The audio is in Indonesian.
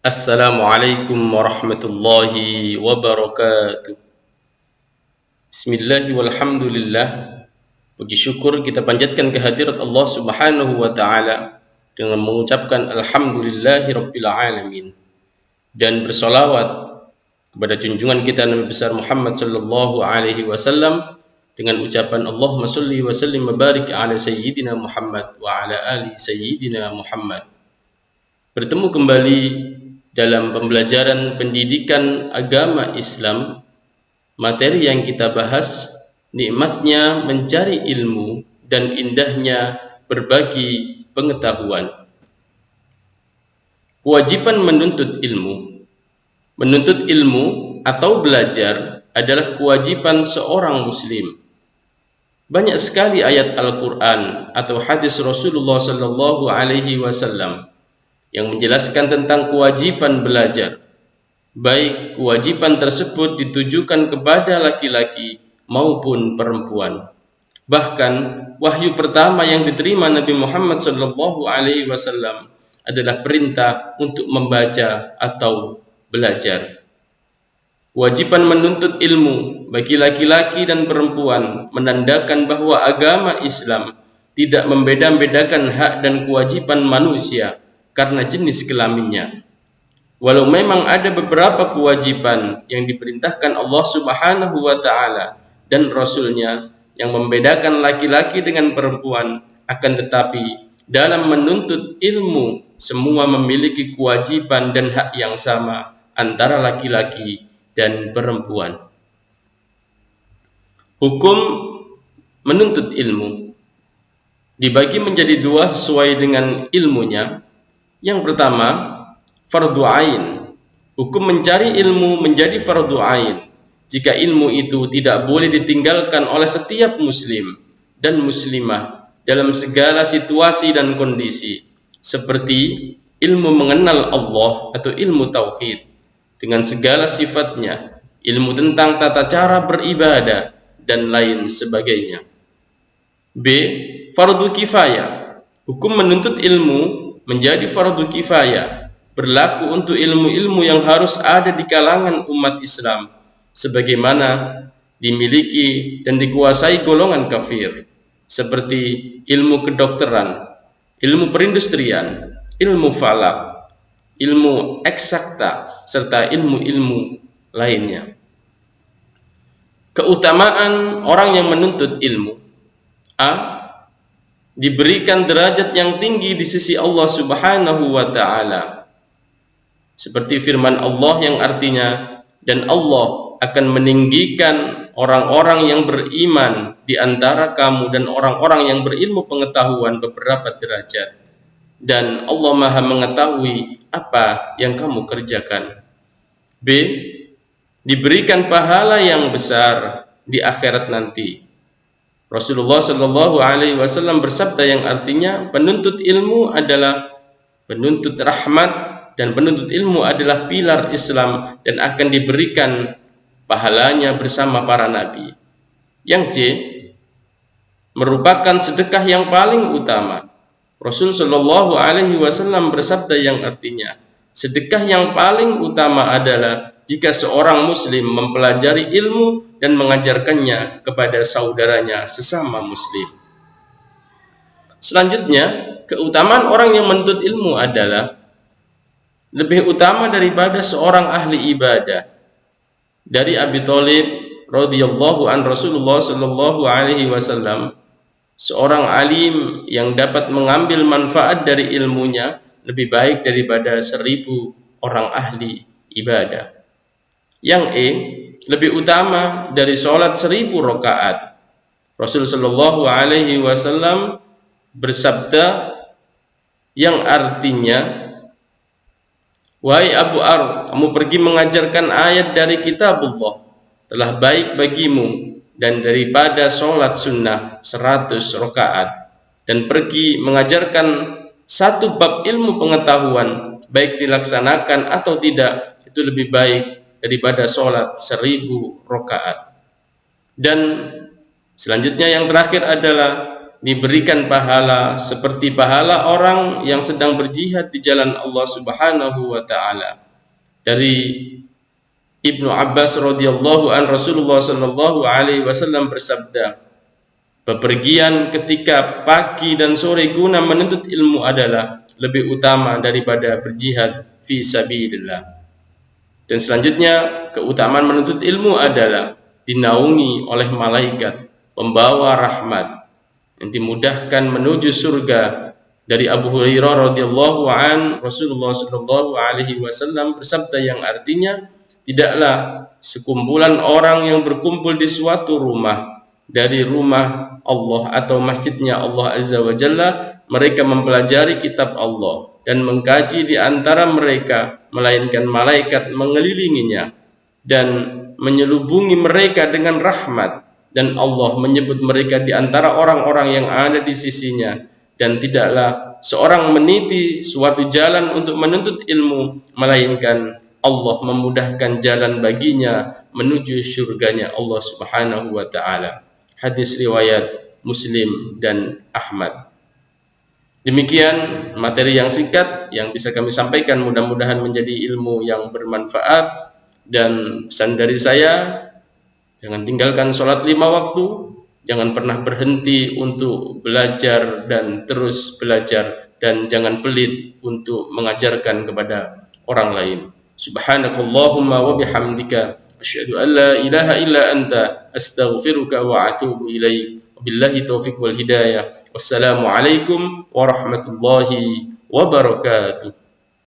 Assalamualaikum warahmatullahi wabarakatuh. Bismillah walhamdulillah. Puji syukur kita panjatkan kehadirat Allah Subhanahu wa taala dengan mengucapkan alhamdulillahi rabbil alamin dan bersolawat kepada junjungan kita Nabi besar Muhammad sallallahu alaihi wasallam dengan ucapan Allahumma shalli wa sallim wa barik ala sayyidina Muhammad wa ala ali sayyidina Muhammad. Bertemu kembali dalam pembelajaran pendidikan agama Islam. Materi yang kita bahas, nikmatnya mencari ilmu dan indahnya berbagi pengetahuan. Kewajiban menuntut ilmu. Menuntut ilmu atau belajar adalah kewajiban seorang muslim. Banyak sekali ayat Al-Quran atau hadis Rasulullah sallallahu alaihi wasallam yang menjelaskan tentang kewajiban belajar. Baik kewajiban tersebut ditujukan kepada laki-laki maupun perempuan. Bahkan wahyu pertama yang diterima Nabi Muhammad sallallahu alaihi wasallam adalah perintah untuk membaca atau belajar. Kewajiban menuntut ilmu bagi laki-laki dan perempuan menandakan bahwa agama Islam tidak membeda-bedakan hak dan kewajiban manusia karena jenis kelaminnya. Walau memang ada beberapa kewajiban yang diperintahkan Allah Subhanahu wa taala dan Rasulnya yang membedakan laki-laki dengan perempuan, akan tetapi dalam menuntut ilmu semua memiliki kewajiban dan hak yang sama antara laki-laki dan perempuan. Hukum menuntut ilmu dibagi menjadi dua sesuai dengan ilmunya. Yang pertama, fardu ain. Hukum mencari ilmu menjadi fardu ain jika ilmu itu tidak boleh ditinggalkan oleh setiap muslim dan muslimah dalam segala situasi dan kondisi, seperti ilmu mengenal Allah atau ilmu tauhid dengan segala sifatnya, ilmu tentang tata cara beribadah dan lain sebagainya. B. Fardu kifayah. Hukum menuntut ilmu menjadi fardu kifayah, berlaku untuk ilmu-ilmu yang harus ada di kalangan umat Islam, sebagaimana dimiliki dan dikuasai golongan kafir, seperti ilmu kedokteran, ilmu perindustrian, ilmu falak, ilmu eksakta, serta ilmu-ilmu lainnya. Keutamaan orang yang menuntut ilmu. A. Diberikan derajat yang tinggi di sisi Allah Subhanahu wa taala. Seperti firman Allah yang artinya, dan Allah akan meninggikan orang-orang yang beriman di antara kamu dan orang-orang yang berilmu pengetahuan beberapa derajat. Dan Allah Maha mengetahui apa yang kamu kerjakan. B. Diberikan pahala yang besar di akhirat nanti. Rasulullah sallallahu alaihi wasallam bersabda yang artinya, penuntut ilmu adalah penuntut rahmat dan penuntut ilmu adalah pilar Islam dan akan diberikan pahalanya bersama para nabi. Yang C. Merupakan sedekah yang paling utama. Rasul sallallahu alaihi wasallam bersabda yang artinya, sedekah yang paling utama adalah jika seorang muslim mempelajari ilmu dan mengajarkannya kepada saudaranya sesama muslim. Selanjutnya, keutamaan orang yang menuntut ilmu adalah lebih utama daripada seorang ahli ibadah. Dari Abi Thalib radhiyallahu an Rasulullah sallallahu alaihi wasallam, seorang alim yang dapat mengambil manfaat dari ilmunya lebih baik daripada 1000 orang ahli ibadah. Yang E. Lebih utama dari sholat 1000 rakaat. Rasul sallallahu alaihi wasallam bersabda yang artinya, wahai Abu Ar, kamu pergi mengajarkan ayat dari kitabullah, telah baik bagimu dan daripada sholat sunnah 100 rakaat, dan pergi mengajarkan satu bab ilmu pengetahuan, baik dilaksanakan atau tidak, itu lebih baik daripada sholat 1000 rakaat. Dan selanjutnya yang terakhir adalah diberikan pahala seperti pahala orang yang sedang berjihad di jalan Allah Subhanahu wa taala. Dari Ibnu Abbas radhiyallahu an, Rasulullah sallallahu alaihi wasallam bersabda, bepergian ketika pagi dan sore guna menuntut ilmu adalah lebih utama daripada berjihad fi sabilillah. Dan selanjutnya, keutamaan menuntut ilmu adalah dinaungi oleh malaikat pembawa rahmat yang dimudahkan menuju surga. Dari Abu Hurairah radhiyallahu an, Rasulullah sallallahu alaihi wasallam bersabda yang artinya, tidaklah sekumpulan orang yang berkumpul di suatu rumah dari rumah Allah atau masjidnya Allah Azza wa Jalla, mereka mempelajari kitab Allah dan mengkaji di antara mereka, melainkan malaikat mengelilinginya dan menyelubungi mereka dengan rahmat, dan Allah menyebut mereka di antara orang-orang yang ada di sisinya. Dan tidaklah seorang meniti suatu jalan untuk menuntut ilmu, melainkan Allah memudahkan jalan baginya menuju surganya Allah Subhanahu wa taala. Hadis riwayat Muslim dan Ahmad. Demikian materi yang singkat yang bisa kami sampaikan, mudah-mudahan menjadi ilmu yang bermanfaat. Dan pesan dari saya, jangan tinggalkan sholat 5 waktu, jangan pernah berhenti untuk belajar dan terus belajar, dan jangan pelit untuk mengajarkan kepada orang lain. Subhanakallahumma wa bihamdika asyhadu an la ilaha illa anta astaghfiruka wa atubu ilaik. Wabillahi taufiq wal hidayah. Wassalamu alaikum warahmatullahi wabarakatuh.